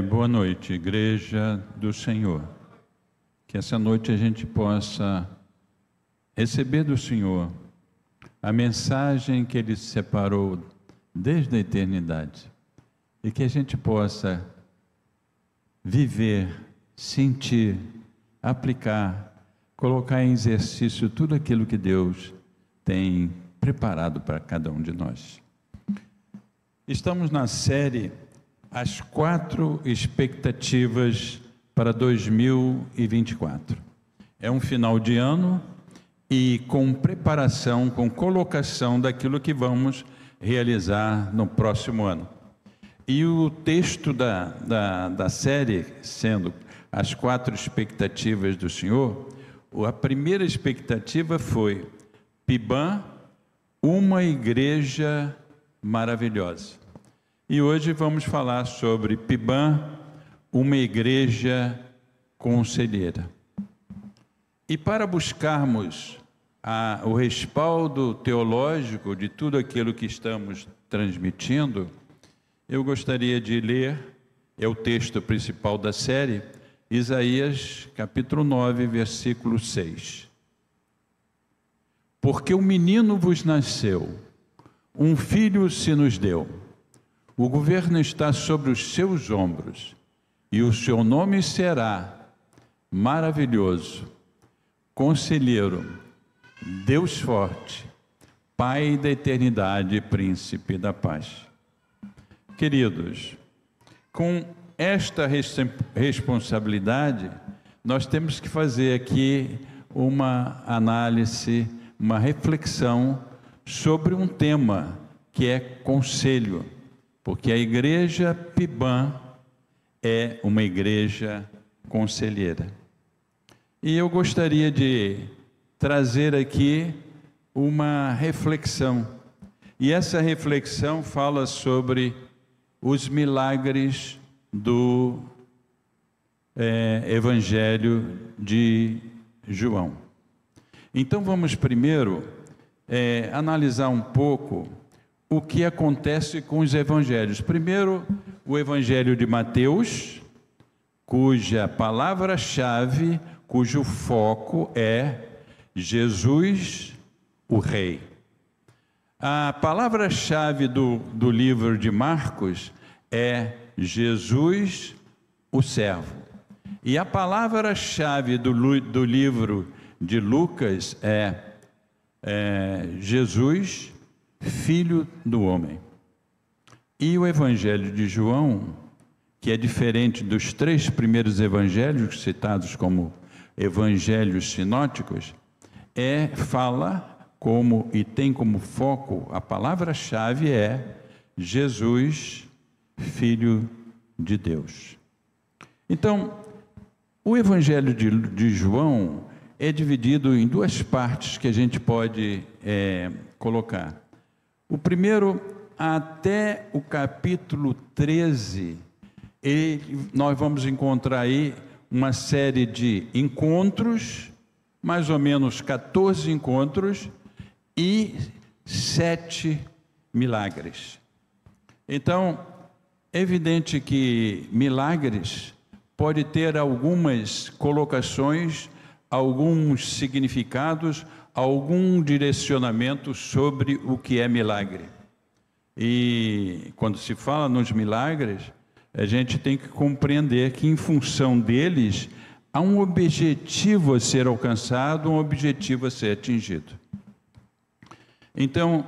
Boa noite, Igreja do Senhor. Que essa noite a gente possa receber do Senhor a mensagem que Ele separou desde a eternidade e que a gente possa viver, sentir, aplicar, colocar em exercício tudo aquilo que Deus tem preparado para cada um de nós. Estamos na série As 4 expectativas para 2024. É um final de ano e com preparação, com colocação daquilo que vamos realizar no próximo ano. E o texto da série, sendo As 4 expectativas do Senhor, a primeira expectativa foi Pibã, uma igreja maravilhosa. E hoje vamos falar sobre Pibã, uma igreja conselheira. E para buscarmos o respaldo teológico de tudo aquilo que estamos transmitindo, eu gostaria de ler, é o texto principal da série, Isaías capítulo 9, versículo 6. Porque um menino vos nasceu, um filho se nos deu. O governo está sobre os seus ombros, e o seu nome será Maravilhoso, Conselheiro, Deus Forte, Pai da Eternidade e Príncipe da Paz. Queridos, com esta responsabilidade, nós temos que fazer aqui uma análise, uma reflexão sobre um tema que é conselho. Porque a igreja Pibã é uma igreja conselheira. E eu gostaria de trazer aqui uma reflexão. E essa reflexão fala sobre os milagres do Evangelho de João. Então vamos primeiro analisar um pouco o que acontece com os evangelhos. Primeiro, o evangelho de Mateus, cuja palavra-chave, cujo foco é Jesus, o Rei. A palavra-chave do livro de Marcos é Jesus, o servo. E a palavra-chave do livro de Lucas é Jesus, Filho do homem. E o Evangelho de João, que é diferente dos 3 primeiros evangelhos citados como evangelhos sinóticos, fala como e tem como foco, a palavra-chave é Jesus, Filho de Deus. Então, o Evangelho de João é dividido em 2 partes que a gente pode colocar. O primeiro, até o capítulo 13, nós vamos encontrar aí uma série de encontros, mais ou menos 14 encontros e 7 milagres. Então, é evidente que milagres pode ter algumas colocações, alguns significados, algum direcionamento sobre o que é milagre. E quando se fala nos milagres, a gente tem que compreender que em função deles há um objetivo a ser alcançado, um objetivo a ser atingido. Então,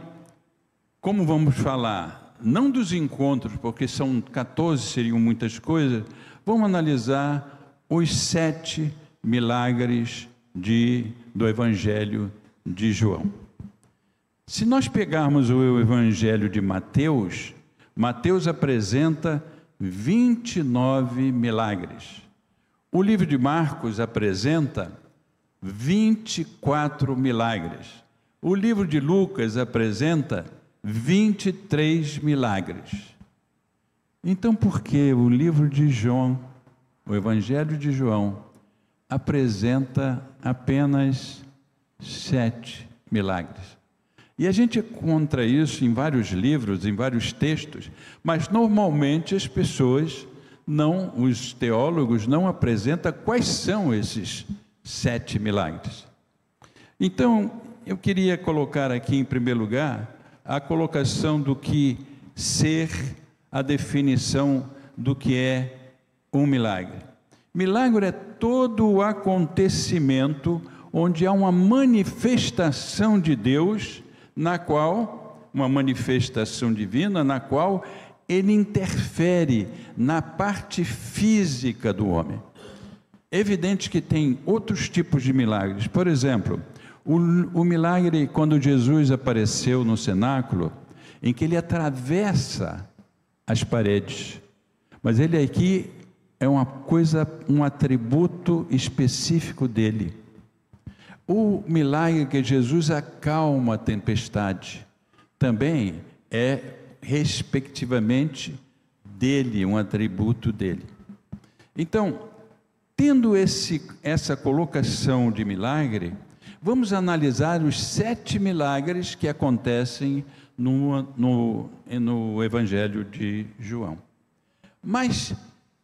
como vamos falar, não dos encontros, porque são 14, seriam muitas coisas, vamos analisar os 7 milagres do Evangelho de João. Se nós pegarmos o Evangelho de Mateus, Mateus apresenta 29 milagres. O livro de Marcos apresenta 24 milagres. O livro de Lucas apresenta 23 milagres. Então, por que o livro de João, o Evangelho de João, apresenta apenas 7 milagres? E a gente encontra isso em vários livros, em vários textos, mas normalmente as pessoas os teólogos não apresentam quais são esses 7 milagres. Então, eu queria colocar aqui em primeiro lugar a colocação do que ser, a definição do que é um milagre. Milagre é todo o acontecimento onde há uma manifestação de Deus, uma manifestação divina, na qual ele interfere na parte física do homem. É evidente que tem outros tipos de milagres. Por exemplo, o milagre quando Jesus apareceu no cenáculo, em que ele atravessa as paredes. Mas ele aqui é um atributo específico dele. O milagre que Jesus acalma a tempestade também é, respectivamente, dele, um atributo dele. Então, tendo essa colocação de milagre, vamos analisar os 7 milagres que acontecem no Evangelho de João. Mas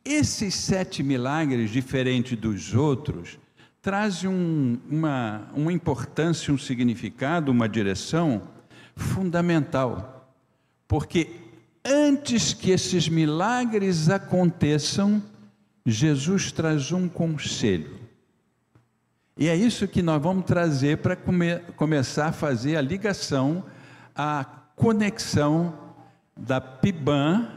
esses 7 milagres, diferente dos outros, trazem uma importância, um significado, uma direção fundamental. Porque antes que esses milagres aconteçam, Jesus traz um conselho. E é isso que nós vamos trazer para começar a fazer a ligação, a conexão da PIBAM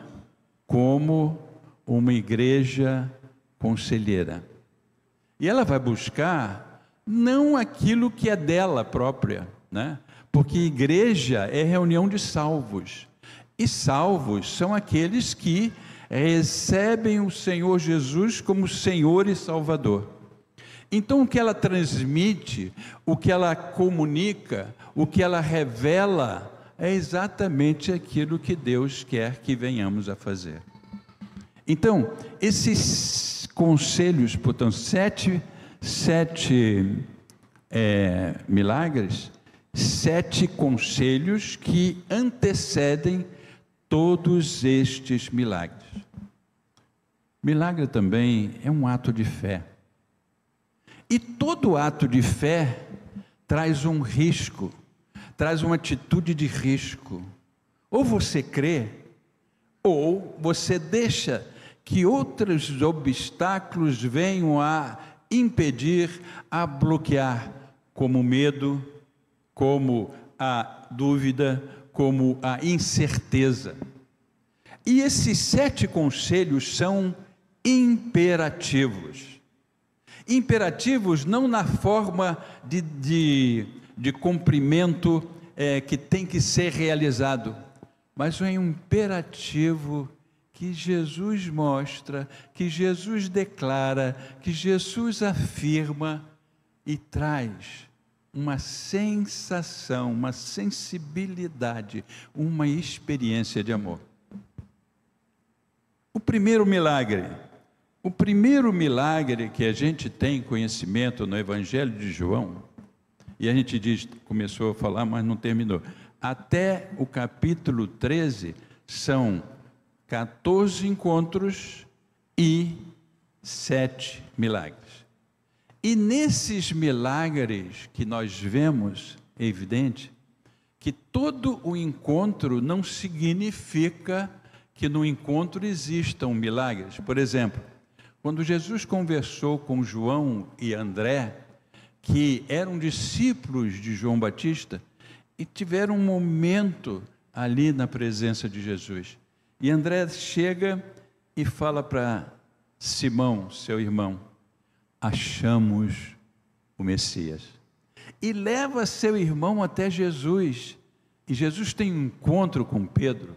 como uma igreja conselheira. E ela vai buscar não aquilo que é dela própria, né? Porque igreja é reunião de salvos. E salvos são aqueles que recebem o Senhor Jesus como Senhor e Salvador. Então, o que ela transmite, o que ela comunica, o que ela revela, é exatamente aquilo que Deus quer que venhamos a fazer. Então, esses conselhos, portanto, sete milagres, 7 conselhos que antecedem todos estes milagres. Milagre também é um ato de fé. E todo ato de fé traz um risco, traz uma atitude de risco. Ou você crê, ou você deixa que outros obstáculos venham a impedir, a bloquear, como o medo, como a dúvida, como a incerteza. E esses 7 conselhos são imperativos. Imperativos não na forma de cumprimento que tem que ser realizado, mas é um imperativo que Jesus mostra, que Jesus declara, que Jesus afirma e traz uma sensação, uma sensibilidade, uma experiência de amor. O primeiro milagre que a gente tem conhecimento no Evangelho de João, e a gente começou a falar, mas não terminou, até o capítulo 13, são 14 encontros e 7 milagres. E nesses milagres que nós vemos, é evidente, que todo o encontro não significa que no encontro existam milagres. Por exemplo, quando Jesus conversou com João e André, que eram discípulos de João Batista, e tiveram um momento ali na presença de Jesus. E André chega e fala para Simão, seu irmão: achamos o Messias. E leva seu irmão até Jesus. E Jesus tem um encontro com Pedro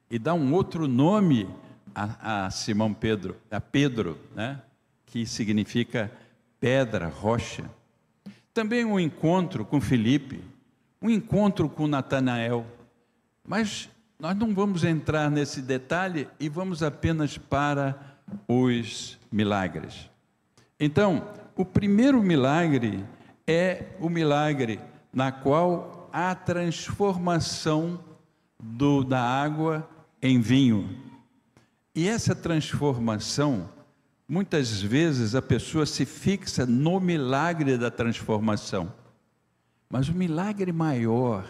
e dá um outro nome a Simão Pedro, a Pedro, né? Que significa pedra, rocha. Também um encontro com Filipe, um encontro com Natanael. Mas nós não vamos entrar nesse detalhe e vamos apenas para os milagres. Então, o primeiro milagre é o milagre na qual há transformação da água em vinho. E essa transformação, muitas vezes a pessoa se fixa no milagre da transformação. Mas o milagre maior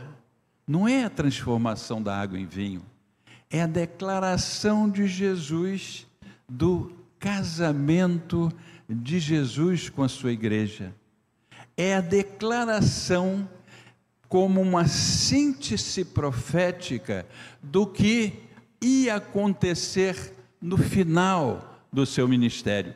não é a transformação da água em vinho, é a declaração de Jesus, do casamento de Jesus com a sua igreja. É a declaração como uma síntese profética do que ia acontecer no final do seu ministério.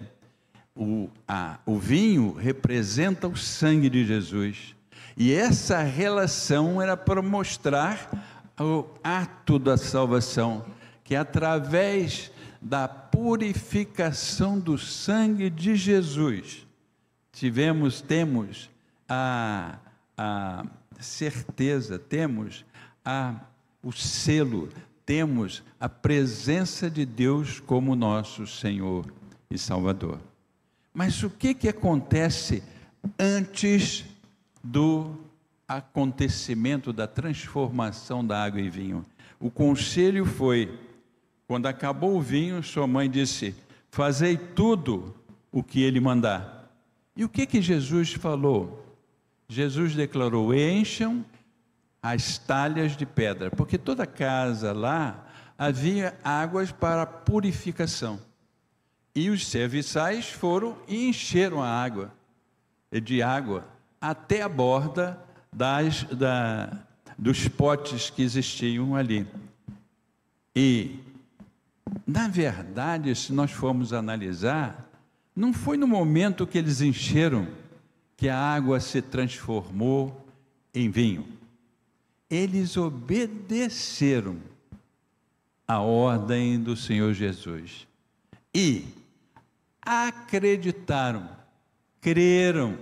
O vinho representa o sangue de Jesus, e essa relação era para mostrar o ato da salvação, que através da purificação do sangue de Jesus, temos a certeza, temos o selo, temos a presença de Deus como nosso Senhor e Salvador. Mas o que acontece antes do acontecimento da transformação da água em vinho? O conselho foi: quando acabou o vinho, sua mãe disse: fazei tudo o que ele mandar. E o que Jesus falou? Jesus declarou: encham as talhas de pedra, porque toda casa lá havia águas para purificação. E os serviçais foram e encheram de água até a borda dos potes que existiam ali. E, na verdade, se nós formos analisar, não foi no momento que eles encheram que a água se transformou em vinho. Eles obedeceram a ordem do Senhor Jesus e acreditaram, creram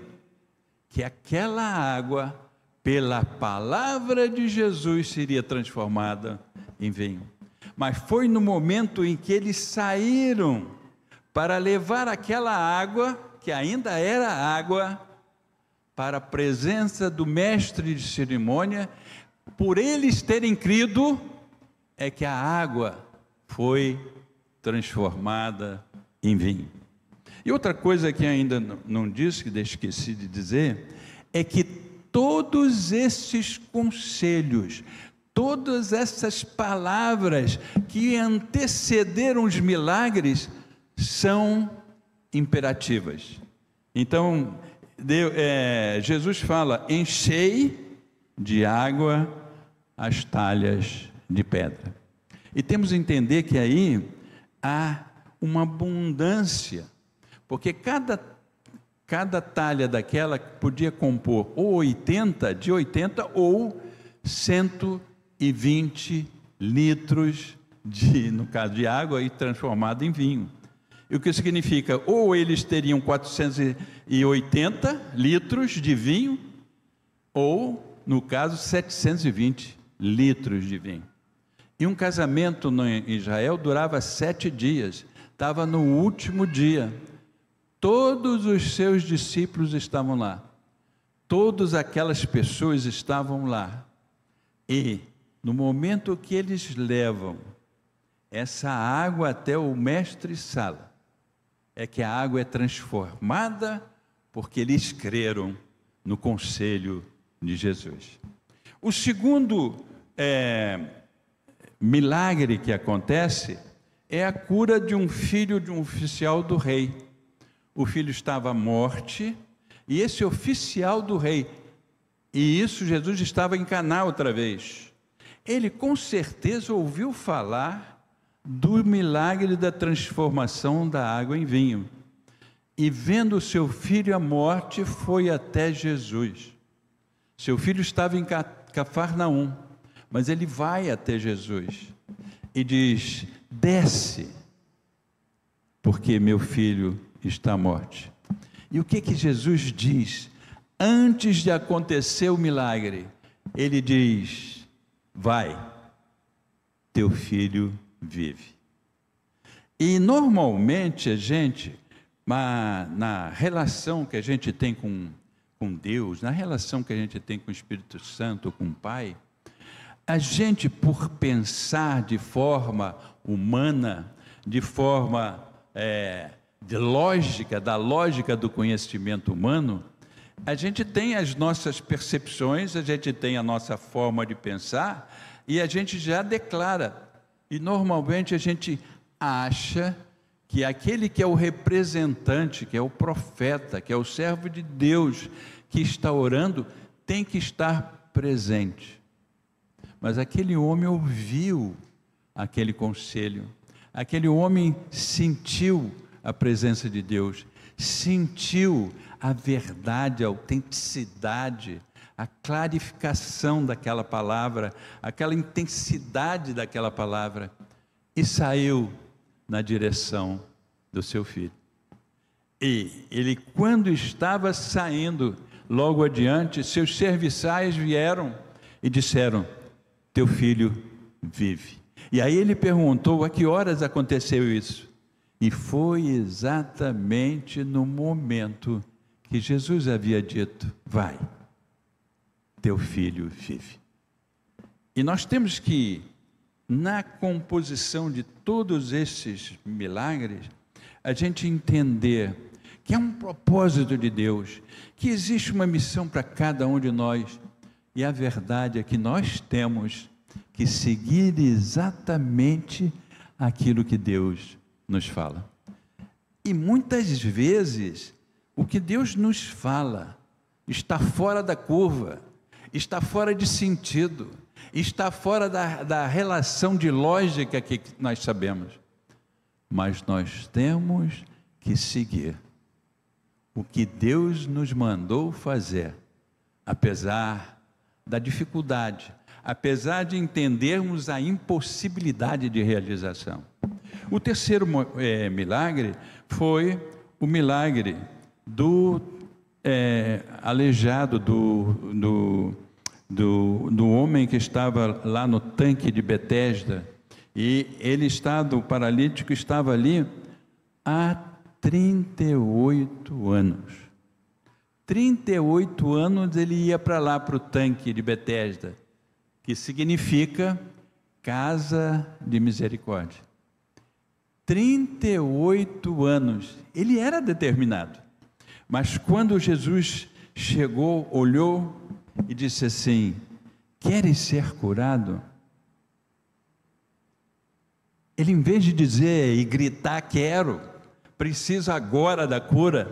que aquela água, pela palavra de Jesus, seria transformada em vinho. Mas foi no momento em que eles saíram para levar aquela água, que ainda era água, para a presença do mestre de cerimônia, por eles terem crido, é que a água foi transformada em vinho. E outra coisa que ainda não disse, que esqueci de dizer, é que todos esses conselhos, todas essas palavras que antecederam os milagres, são imperativas. Então, Jesus fala: enchei de água as talhas de pedra. E temos que entender que aí há uma abundância, porque cada talha daquela podia compor ou de 80 ou 120 litros no caso de água, e transformado em vinho. E o que significa? Ou eles teriam 480 litros de vinho, ou, no caso, 720 litros de vinho. E um casamento em Israel durava 7 dias, estava no último dia. Todos os seus discípulos estavam lá, todas aquelas pessoas estavam lá, e no momento que eles levam essa água até o mestre-sala, é que a água é transformada, porque eles creram no conselho de Jesus. O segundo milagre que acontece é a cura de um filho de um oficial do rei. O filho estava à morte, e esse oficial do rei, e isso Jesus estava em Caná outra vez, ele com certeza ouviu falar do milagre da transformação da água em vinho, e vendo o seu filho à morte, foi até Jesus. Seu filho estava em Cafarnaum, mas ele vai até Jesus e diz: desce, porque meu filho está à morte. E o que Jesus diz antes de acontecer o milagre? Ele diz: vai, teu filho vive. E normalmente a gente, na relação que a gente tem com Deus, na relação que a gente tem com o Espírito Santo, com o Pai, a gente, por pensar de forma humana, de forma de lógica, da lógica do conhecimento humano, a gente tem as nossas percepções, a gente tem a nossa forma de pensar, e a gente já declara. E normalmente a gente acha que aquele que é o representante, que é o profeta, que é o servo de Deus, que está orando, tem que estar presente. Mas aquele homem ouviu aquele conselho, aquele homem sentiu a presença de Deus, sentiu a verdade, a autenticidade, a clarificação daquela palavra, aquela intensidade daquela palavra, e saiu na direção do seu filho. E ele, quando estava saindo, logo adiante, seus serviçais vieram e disseram: teu filho vive. E aí ele perguntou: a que horas aconteceu isso? E foi exatamente no momento que Jesus havia dito: vai, teu filho vive. E nós temos que, na composição de todos esses milagres, a gente entender que é um propósito de Deus, que existe uma missão para cada um de nós, e a verdade é que nós temos que seguir exatamente aquilo que Deus nos fala. E muitas vezes o que Deus nos fala está fora da curva, está fora de sentido, está fora da relação de lógica que nós sabemos. Mas nós temos que seguir o que Deus nos mandou fazer, apesar da dificuldade, apesar de entendermos a impossibilidade de realização. O terceiro milagre foi o milagre do aleijado, do homem que estava lá no tanque de Betesda, e o paralítico estava ali há 38 anos. 38 anos ele ia para lá, para o tanque de Betesda, que significa casa de misericórdia. 38 anos, ele era determinado, mas quando Jesus chegou, olhou e disse assim: queres ser curado? Ele, em vez de dizer e gritar, quero, preciso agora da cura,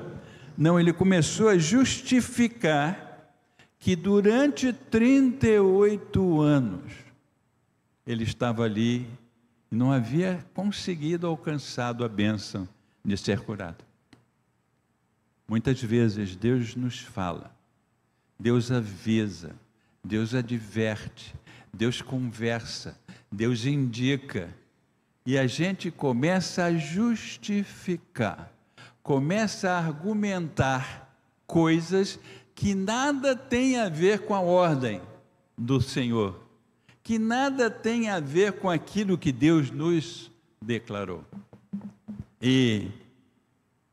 não, ele começou a justificar que durante 38 anos ele estava ali e não havia conseguido alcançar a bênção de ser curado. Muitas vezes Deus nos fala, Deus avisa, Deus adverte, Deus conversa, Deus indica, e a gente começa a justificar, começa a argumentar coisas que nada tem a ver com a ordem do Senhor, que nada tem a ver com aquilo que Deus nos declarou. E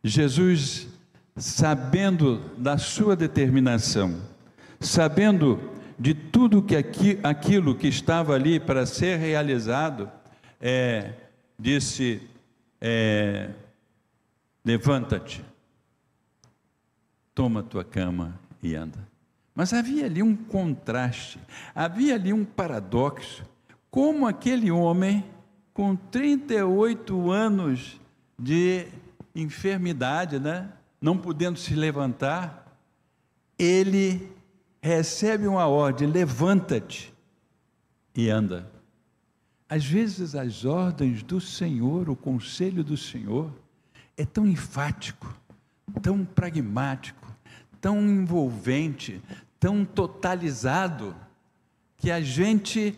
Jesus, sabendo da sua determinação, sabendo de tudo aquilo que estava ali para ser realizado, disse: levanta-te, toma tua cama e anda. Mas havia ali um contraste, havia ali um paradoxo, como aquele homem com 38 anos de enfermidade, não podendo se levantar, ele recebe uma ordem: levanta-te e anda. Às vezes as ordens do Senhor, o conselho do Senhor, é tão enfático, tão pragmático, tão envolvente, tão totalizado, que a gente,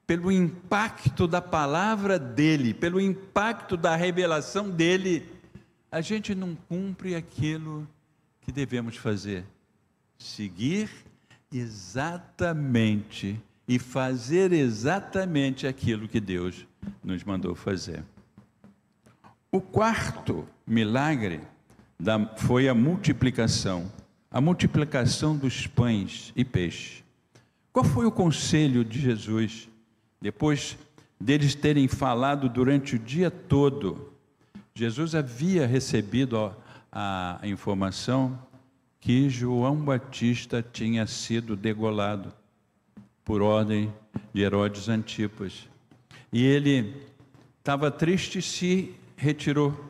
pelo impacto da palavra dele, pelo impacto da revelação dele, a gente não cumpre aquilo que devemos fazer: seguir exatamente e fazer exatamente aquilo que Deus nos mandou fazer. O quarto milagre foi a multiplicação dos pães e peixes. Qual foi o conselho de Jesus, depois deles terem falado durante o dia todo. Jesus havia recebido a informação que João Batista tinha sido degolado por ordem de Herodes Antipas. E ele estava triste e se retirou.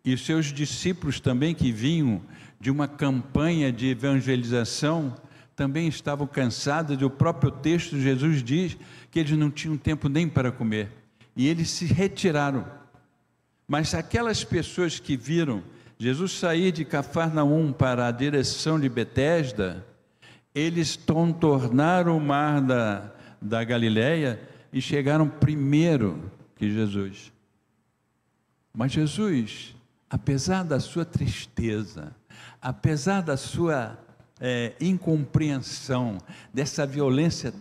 E os seus discípulos também, que vinham de uma campanha de evangelização, também estavam cansados. E o próprio texto de Jesus diz que eles não tinham tempo nem para comer. E eles se retiraram. Mas aquelas pessoas que viram Jesus sair de Cafarnaum para a direção de Betesda, eles contornaram o mar da Galileia e chegaram primeiro que Jesus. Mas Jesus, apesar da sua tristeza, apesar da sua incompreensão, dessa violência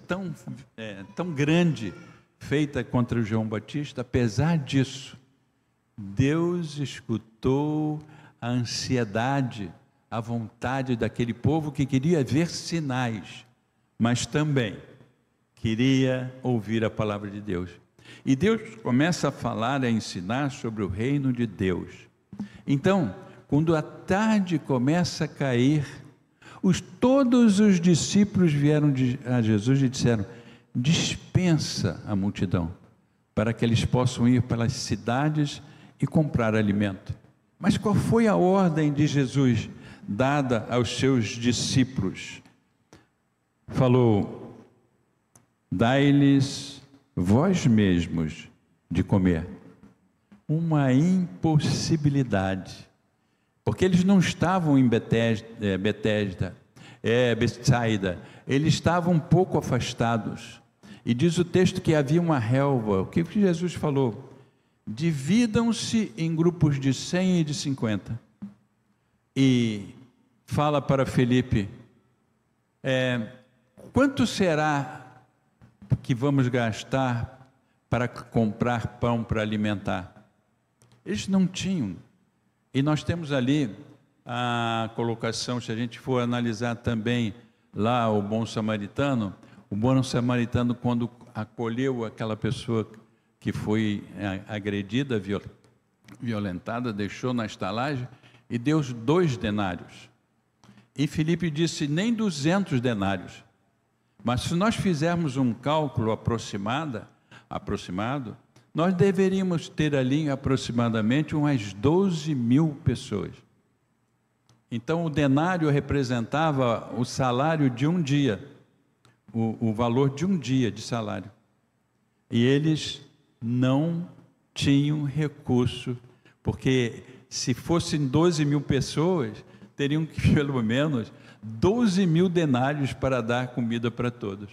tão grande feita contra João Batista, apesar disso, Deus escutou a ansiedade, a vontade daquele povo que queria ver sinais, mas também queria ouvir a palavra de Deus. E Deus começa a falar, a ensinar sobre o reino de Deus. Então, quando a tarde começa a cair, todos os discípulos vieram a Jesus e disseram: dispensa a multidão, para que eles possam ir pelas cidades e comprar alimento. Mas qual foi a ordem de Jesus dada aos seus discípulos? Falou: dai-lhes vós mesmos de comer. Uma impossibilidade, porque eles não estavam em Betsaida, eles estavam um pouco afastados, e diz o texto que havia uma relva. O que Jesus falou? Dividam-se em grupos de 100 e de 50, e fala para Felipe: quanto será que vamos gastar para comprar pão para alimentar? Eles não tinham. E nós temos ali a colocação, se a gente for analisar também lá o bom samaritano, quando acolheu aquela pessoa que foi agredida, violentada, deixou na estalagem e deu 2 denários. E Filipe disse: nem 200 denários. Mas se nós fizermos um cálculo aproximado, nós deveríamos ter ali aproximadamente umas 12.000 pessoas. Então o denário representava o salário de um dia, o valor de um dia de salário. E eles não tinham recurso, porque se fossem 12.000 pessoas, teriam que pelo menos 12.000 denários para dar comida para todos.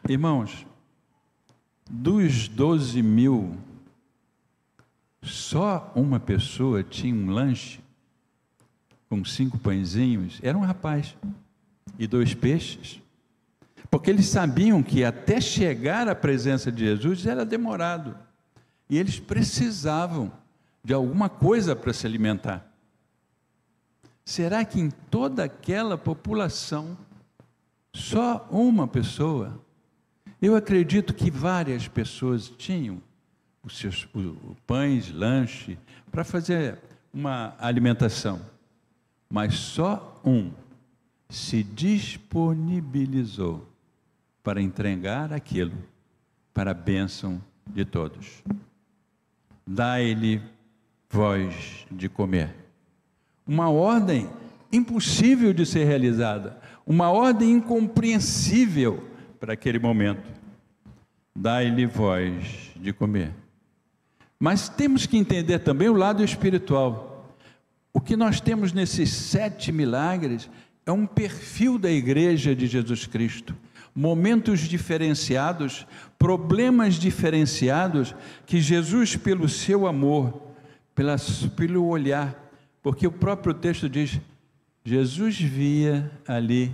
Irmãos, dos 12.000, só uma pessoa tinha um lanche com 5 pãezinhos, era um rapaz, e 2 peixes, porque eles sabiam que até chegar à presença de Jesus era demorado, e eles precisavam de alguma coisa para se alimentar. Será que em toda aquela população, só uma pessoa? Eu acredito que várias pessoas tinham os seus pães, lanche, para fazer uma alimentação, mas só um se disponibilizou para entregar aquilo para a bênção de todos. Dai-lhe vós de comer. Uma ordem impossível de ser realizada, uma ordem incompreensível para aquele momento. Dai-lhe vós de comer. Mas temos que entender também o lado espiritual. O que nós temos nesses 7 milagres é um perfil da igreja de Jesus Cristo. Momentos diferenciados, problemas diferenciados, que Jesus, pelo seu amor, pelo olhar, porque o próprio texto diz: Jesus via ali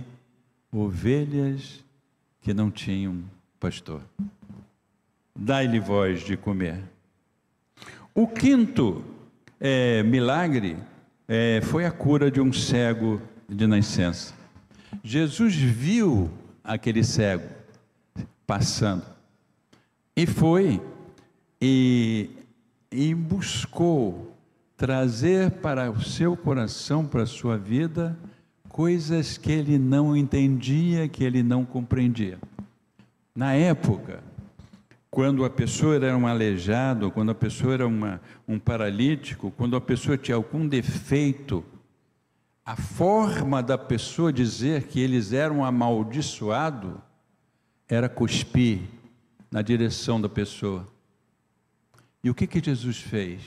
ovelhas que não tinham pastor. Dai-lhe vós de comer. O 5º milagre foi a cura de um cego de nascença. Jesus viu aquele cego passando, E foi e buscou trazer para o seu coração, para a sua vida, coisas que ele não entendia, que ele não compreendia. Na época, quando a pessoa era um aleijado, quando a pessoa era um paralítico, quando a pessoa tinha algum defeito, a forma da pessoa dizer que eles eram amaldiçoados era cuspir na direção da pessoa. E o que Jesus fez?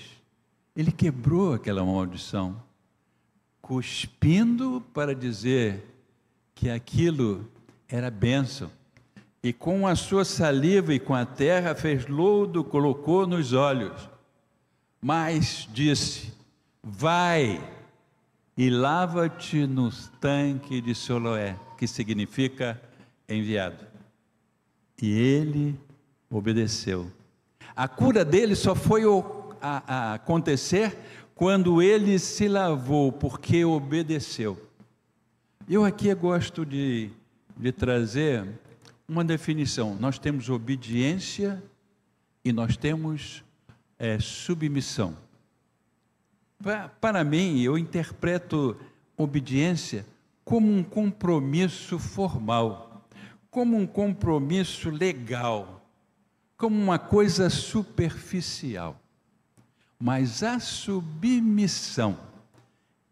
Ele quebrou aquela maldição, cuspindo para dizer que aquilo era bênção. E com a sua saliva e com a terra fez lodo, colocou nos olhos. Mas disse: vai e lava-te no tanque de Siloé, que significa enviado. E ele obedeceu. A cura dele só foi acontecer quando ele se lavou, porque obedeceu. Eu aqui gosto de trazer uma definição. Nós temos obediência e nós temos submissão. Para mim, eu interpreto obediência como um compromisso formal, como um compromisso legal, como uma coisa superficial. Mas a submissão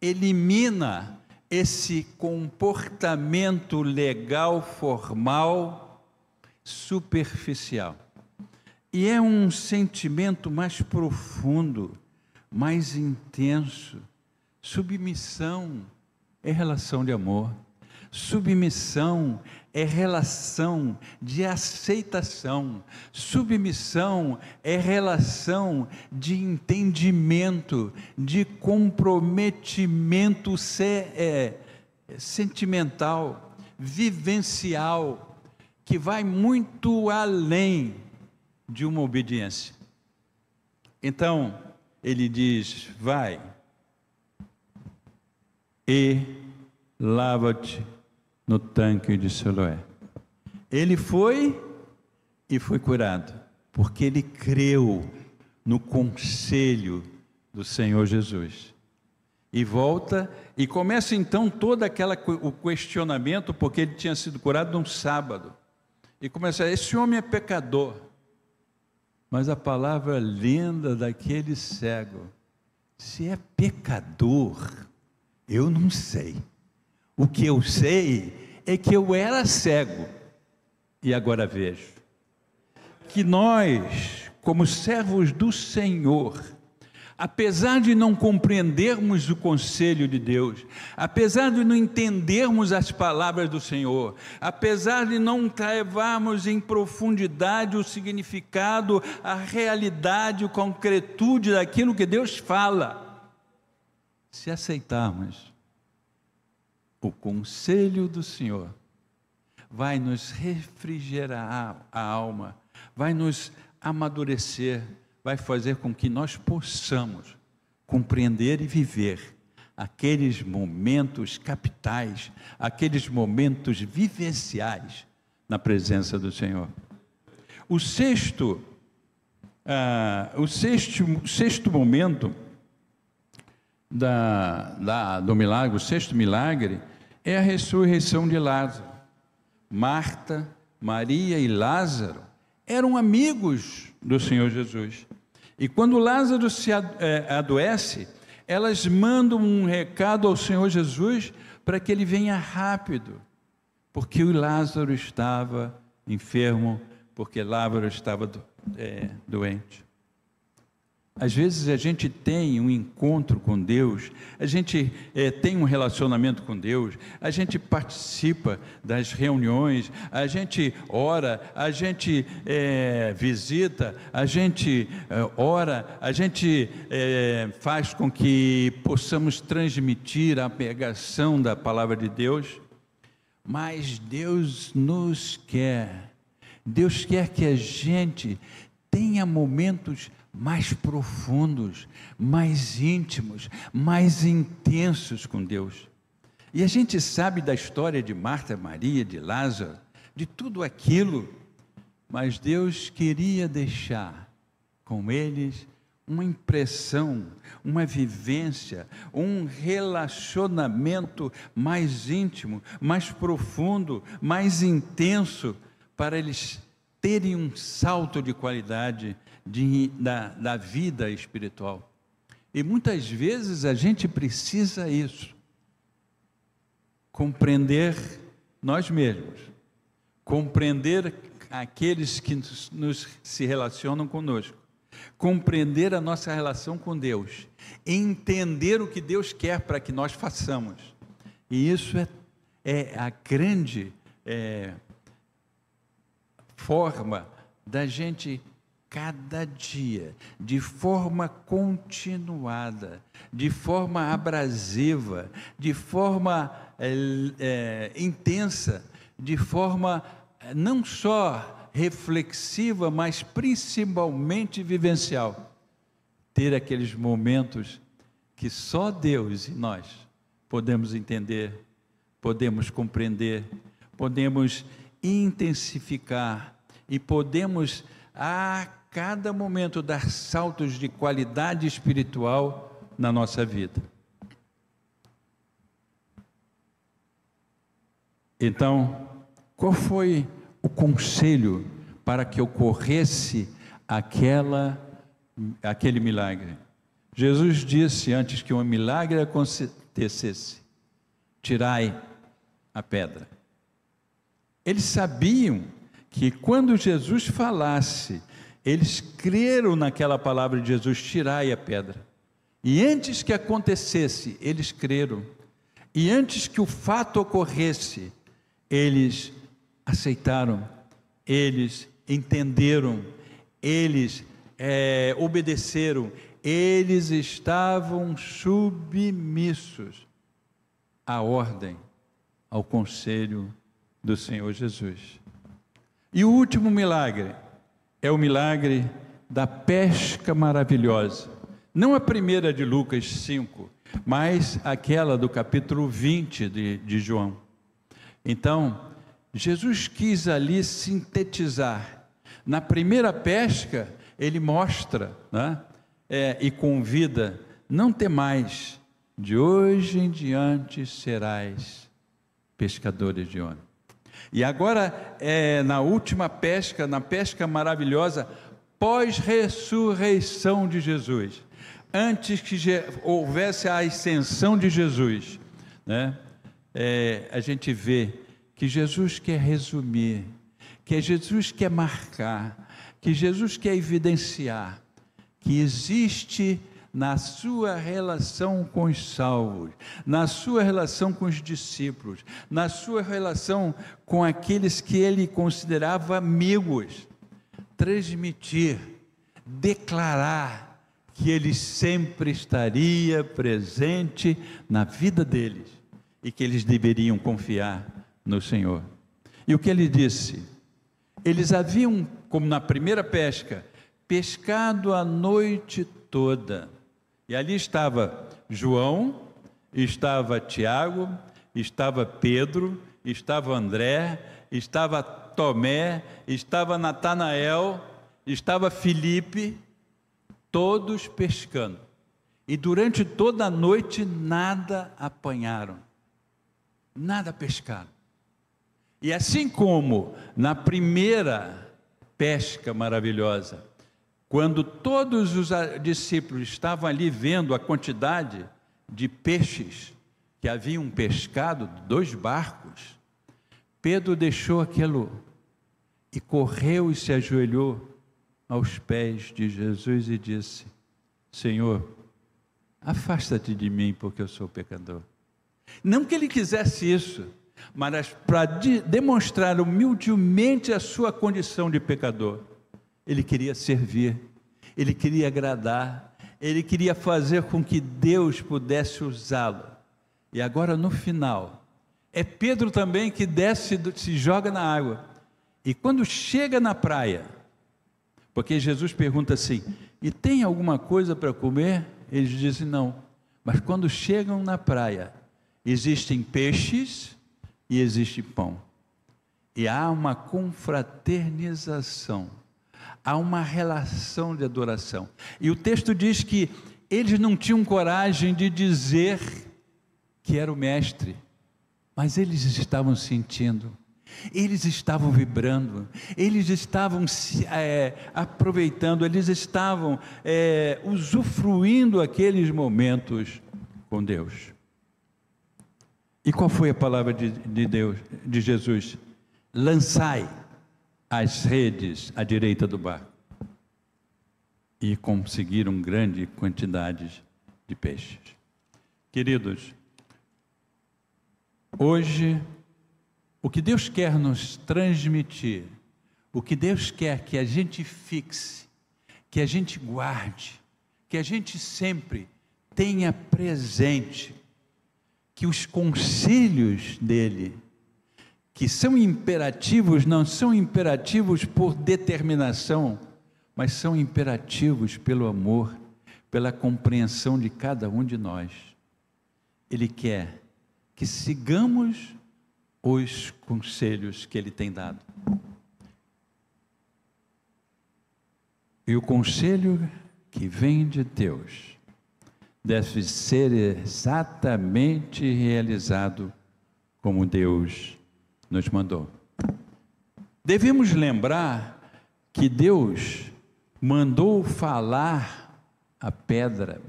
elimina esse comportamento legal, formal, superficial. E é um sentimento mais profundo, mais intenso. Submissão é relação de amor. Submissão é relação de aceitação. Submissão é relação de entendimento, de comprometimento sentimental, vivencial, que vai muito além de uma obediência. Então, ele diz: vai e lava-te no tanque de Siloé. Ele foi e foi curado, porque ele creu no conselho do Senhor Jesus. E volta e começa então todo o questionamento, porque ele tinha sido curado num sábado. E começa: esse homem é pecador. Mas a palavra linda daquele cego: se é pecador, eu não sei. O que eu sei é que eu era cego e agora vejo. Que nós, como servos do Senhor, apesar de não compreendermos o conselho de Deus, apesar de não entendermos as palavras do Senhor, apesar de não levarmos em profundidade o significado, a realidade, a concretude daquilo que Deus fala, se aceitarmos o conselho do Senhor, vai nos refrigerar a alma, vai nos amadurecer, vai fazer com que nós possamos compreender e viver aqueles momentos capitais, aqueles momentos vivenciais na presença do Senhor. O sexto momento do milagre, o sexto milagre, é a ressurreição de Lázaro. Marta, Maria e Lázaro eram amigos do Senhor Jesus. E quando Lázaro se adoece, elas mandam um recado ao Senhor Jesus para que ele venha rápido, porque o Lázaro estava enfermo, porque Lázaro estava doente. Às vezes a gente tem um encontro com Deus, a gente tem um relacionamento com Deus, a gente participa das reuniões, a gente ora, a gente visita, a gente ora, a gente faz com que possamos transmitir a pregação da palavra de Deus, mas Deus quer que a gente tenha momentos mais profundos, mais íntimos, mais intensos com Deus. E a gente sabe da história de Marta, Maria, de Lázaro, de tudo aquilo, mas Deus queria deixar com eles uma impressão, uma vivência, um relacionamento mais íntimo, mais profundo, mais intenso, para eles terem um salto de qualidade da vida espiritual. E muitas vezes a gente precisa isso, compreender nós mesmos, compreender aqueles que se relacionam conosco, compreender a nossa relação com Deus, entender o que Deus quer para que nós façamos. E isso é a grande forma da gente, cada dia, de forma continuada, de forma abrasiva, de forma intensa, de forma não só reflexiva, mas principalmente vivencial, ter aqueles momentos que só Deus e nós podemos entender, podemos compreender, podemos intensificar e podemos a cada momento dar saltos de qualidade espiritual na nossa vida. Então, qual foi o conselho para que ocorresse aquele milagre? Jesus disse, antes que um milagre acontecesse, tirai a pedra. Eles sabiam que quando Jesus falasse, eles creram naquela palavra de Jesus, tirai a pedra. E antes que acontecesse, eles creram. E antes que o fato ocorresse, eles aceitaram, eles entenderam, eles obedeceram, eles estavam submissos à ordem, ao conselho do Senhor Jesus. E o último milagre é o milagre da pesca maravilhosa, não a primeira de Lucas 5, mas aquela do capítulo 20 de João. Então, Jesus quis ali sintetizar. Na primeira pesca, ele mostra, né, e convida, não temais, de hoje em diante serás pescadores de homens. E agora, na última pesca, na pesca maravilhosa, pós-ressurreição de Jesus, antes que houvesse a ascensão de Jesus, né, a gente vê que Jesus quer resumir, que Jesus quer marcar, que Jesus quer evidenciar que existe na sua relação com os salvos, na sua relação com os discípulos, na sua relação com aqueles que ele considerava amigos, transmitir, declarar que ele sempre estaria presente na vida deles e que eles deveriam confiar no Senhor. E o que ele disse? Eles haviam, como na primeira pesca, pescado a noite toda. E ali estava João, estava Tiago, estava Pedro, estava André, estava Tomé, estava Natanael, estava Filipe, todos pescando. E durante toda a noite nada apanharam, nada pescaram. E assim como na primeira pesca maravilhosa, quando todos os discípulos estavam ali vendo a quantidade de peixes que haviam pescado, 2 barcos, Pedro deixou aquilo e correu e se ajoelhou aos pés de Jesus e disse: Senhor, afasta-te de mim, porque eu sou pecador. Não que ele quisesse isso, mas para demonstrar humildemente a sua condição de pecador. Ele queria servir, ele queria agradar, ele queria fazer com que Deus pudesse usá-lo. E agora no final, é Pedro também que desce, se joga na água. E quando chega na praia, porque Jesus pergunta assim: e tem alguma coisa para comer? Eles dizem não. Mas quando chegam na praia, existem peixes e existe pão. e há uma confraternização, há uma relação de adoração. E o texto diz que eles não tinham coragem de dizer que era o mestre, mas eles estavam sentindo, eles estavam vibrando, eles estavam aproveitando, eles estavam usufruindo aqueles momentos com Deus. E qual foi a palavra de Deus, de Jesus? Lançai as redes à direita do barco. E conseguiram grande quantidade de peixes. Queridos, hoje, o que Deus quer nos transmitir, o que Deus quer que a gente fixe, que a gente guarde, que a gente sempre tenha presente, que os conselhos dele, que são imperativos, não são imperativos por determinação, mas são imperativos pelo amor, pela compreensão de cada um de nós. Ele quer que sigamos os conselhos que ele tem dado. E o conselho que vem de Deus deve ser exatamente realizado como Deus nos mandou. Devemos lembrar que Deus mandou falar a pedra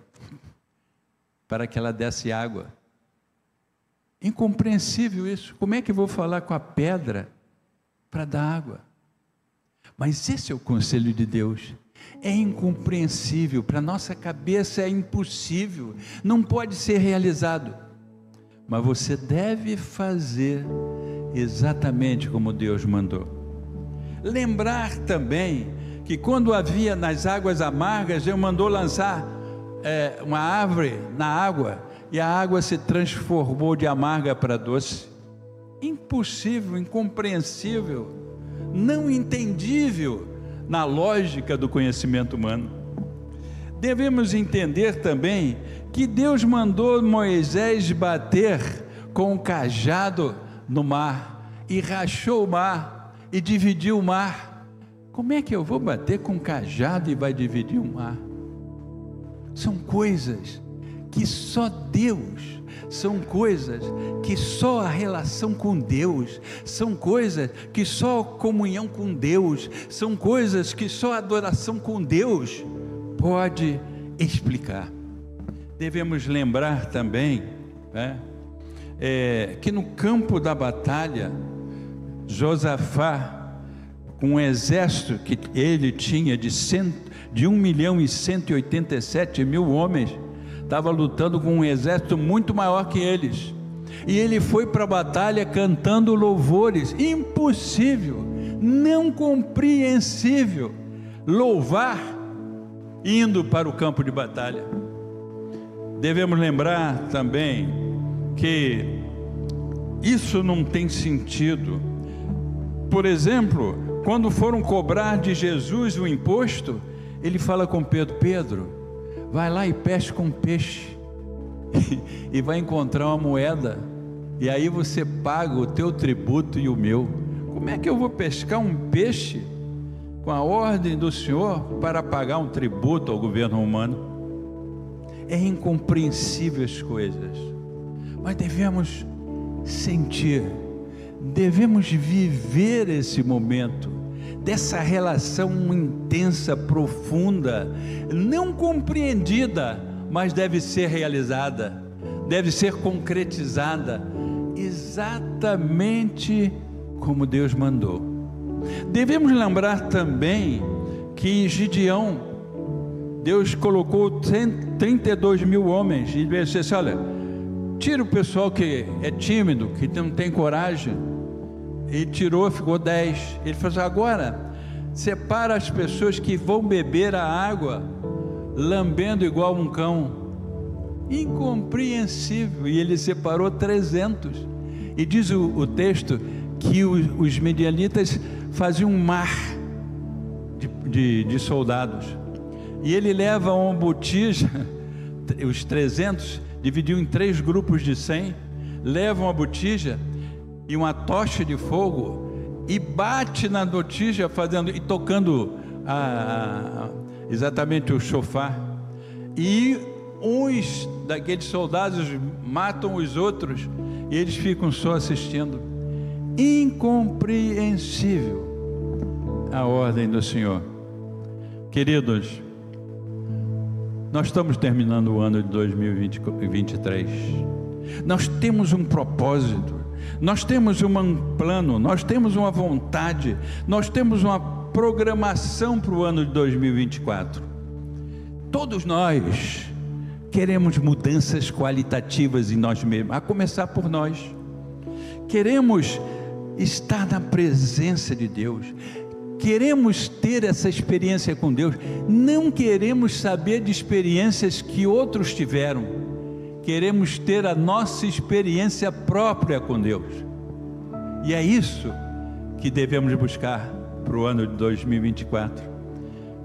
para que ela desse água. Incompreensível isso. Como é que eu vou falar com a pedra para dar água? Mas esse é o conselho de Deus. É incompreensível, para a nossa cabeça é impossível, não pode ser realizado. Mas você deve fazer exatamente como Deus mandou. Lembrar também que quando havia nas águas amargas, Deus mandou lançar uma árvore na água, e a água se transformou de amarga para doce. Impossível, incompreensível, não entendível na lógica do conhecimento humano. Devemos entender também que Deus mandou Moisés bater com o cajado no mar, e rachou o mar, e dividiu o mar. Como é que eu vou bater com o cajado e vai dividir o mar? São coisas que só Deus, são coisas que só a relação com Deus, são coisas que só a comunhão com Deus, são coisas que só a adoração com Deus pode explicar. Devemos lembrar também, que no campo da batalha, Josafá, com um exército que ele tinha de 1.187.000 homens, estava lutando com um exército muito maior que eles, e ele foi para a batalha cantando louvores. Impossível, não compreensível, louvar indo para o campo de batalha. Devemos lembrar também que isso não tem sentido. Por exemplo, quando foram cobrar de Jesus o imposto, ele fala com Pedro: Pedro, vai lá e pesca um peixe, e vai encontrar uma moeda, e aí você paga o teu tributo e o meu. Como é que eu vou pescar um peixe com a ordem do Senhor para pagar um tributo ao governo romano? É incompreensível as coisas, mas devemos sentir, devemos viver esse momento, dessa relação intensa, profunda, não compreendida, mas deve ser realizada, deve ser concretizada, exatamente como Deus mandou. Devemos lembrar também que Gideão, Deus colocou 32.000 homens, e disse assim: olha, tira o pessoal que é tímido, que não tem coragem. E tirou, ficou 10. Ele falou assim: agora separa as pessoas que vão beber a água lambendo igual um cão. Incompreensível. E ele separou 300. E diz o texto que os medianitas faziam um mar de soldados, e ele leva uma botija, os 300 dividiu em 3 grupos de 100, levam a botija e uma tocha de fogo, e bate na notícia e tocando exatamente o chofar, e uns daqueles soldados matam os outros e eles ficam só assistindo. Incompreensível a ordem do Senhor. Queridos, nós estamos terminando o ano de 2023. Nós temos um propósito, nós temos um plano, nós temos uma vontade, nós temos uma programação para o ano de 2024. Todos nós queremos mudanças qualitativas em nós mesmos, a começar por nós. Queremos estar na presença de Deus, queremos ter essa experiência com Deus, não queremos saber de experiências que outros tiveram, queremos ter a nossa experiência própria com Deus, e é isso que devemos buscar para o ano de 2024,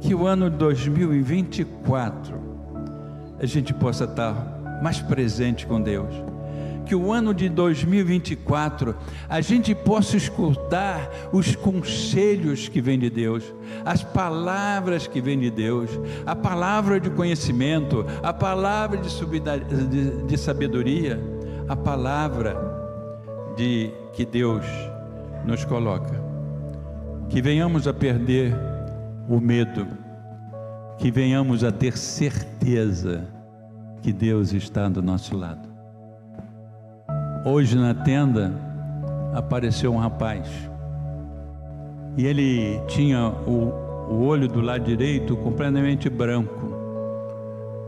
que o ano de 2024 a gente possa estar mais presente com Deus, que o ano de 2024 a gente possa escutar os conselhos que vêm de Deus, as palavras que vêm de Deus, a palavra de conhecimento, a palavra de sabedoria, a palavra que Deus nos coloca. Que venhamos a perder o medo, que venhamos a ter certeza que Deus está do nosso lado. Hoje na tenda apareceu um rapaz e ele tinha o olho do lado direito completamente branco,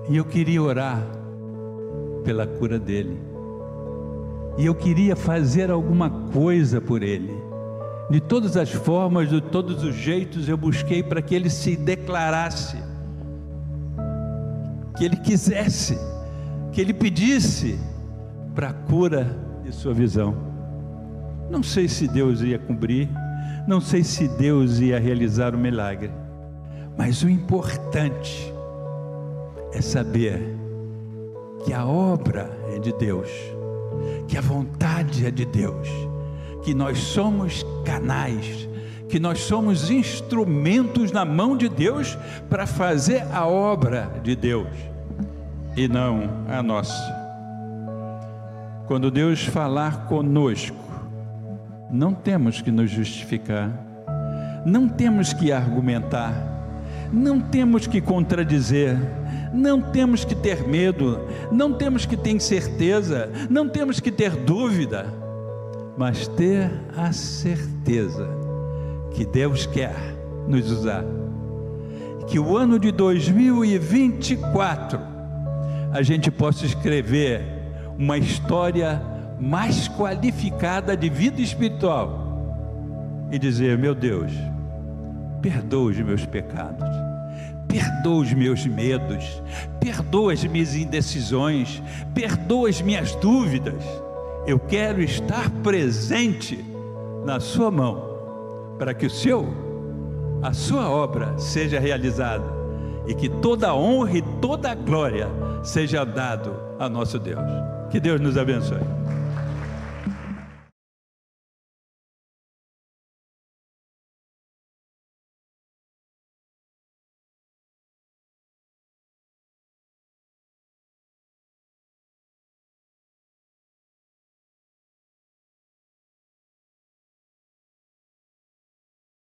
e eu queria orar pela cura dele, e eu queria fazer alguma coisa por ele. De todas as formas, de todos os jeitos, eu busquei para que ele se declarasse, que ele quisesse, que ele pedisse para a cura de sua visão. Não sei se Deus ia cumprir, não sei se Deus ia realizar o milagre, mas o importante é saber que a obra é de Deus, que a vontade é de Deus, que nós somos canais, que nós somos instrumentos na mão de Deus para fazer a obra de Deus e não a nossa. Quando Deus falar conosco, não temos que nos justificar, não temos que argumentar, não temos que contradizer, não temos que ter medo, não temos que ter incerteza, não temos que ter dúvida, mas ter a certeza que Deus quer nos usar, que o ano de 2024 a gente possa escrever uma história mais qualificada de vida espiritual e dizer: meu Deus, perdoa os meus pecados, perdoa os meus medos, perdoa as minhas indecisões, perdoa as minhas dúvidas. Eu quero estar presente na sua mão, para que a sua obra seja realizada, e que toda a honra e toda a glória seja dado a nosso Deus. Que Deus nos abençoe.